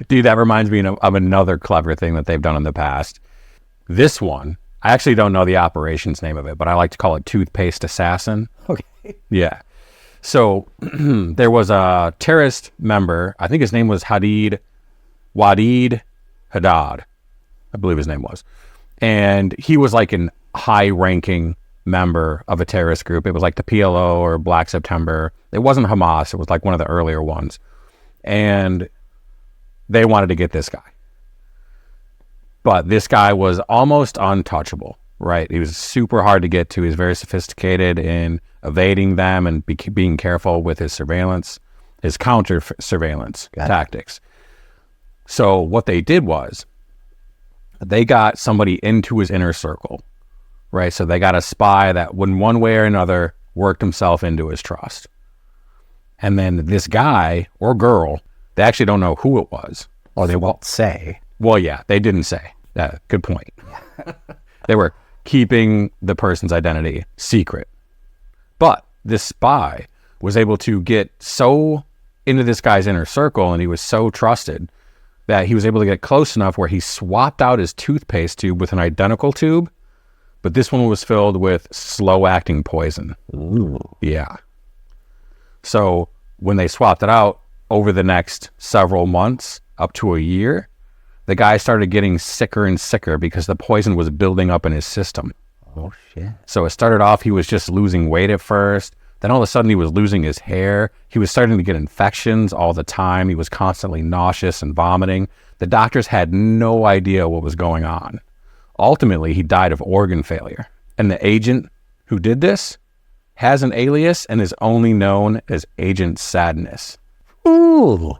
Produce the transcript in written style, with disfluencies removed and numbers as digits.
Dude, that reminds me of another clever thing that they've done in the past. This one, I actually don't know the operations name of it, but I like to call it Toothpaste Assassin. Okay. Yeah. So there was a terrorist member, I think his name was Wadid Haddad, I believe his name was. And he was like an high-ranking member of a terrorist group. It was like the PLO or Black September. It wasn't Hamas. It was like one of the earlier ones. And they wanted to get this guy. But this guy was almost untouchable, right? He was super hard to get to. He was very sophisticated in evading them and being careful with his surveillance, his counter-surveillance tactics. So what they did was they got somebody into his inner circle, right? So they got a spy that in one way or another worked himself into his trust. And then this guy or girl, they actually don't know who it was. Or they won't say. Well, yeah, they didn't say. Good point. They were keeping the person's identity secret. But this spy was able to get so into this guy's inner circle, and he was so trusted that he was able to get close enough where he swapped out his toothpaste tube with an identical tube, but this one was filled with slow-acting poison. Ooh. Yeah. So when they swapped it out over the next several months, up to a year, the guy started getting sicker and sicker because the poison was building up in his system. Oh, shit. So it started off, he was just losing weight at first. Then all of a sudden he was losing his hair. He was starting to get infections all the time. He was constantly nauseous and vomiting. The doctors had no idea what was going on. Ultimately, he died of organ failure. And the agent who did this has an alias and is only known as Agent Sadness. Ooh.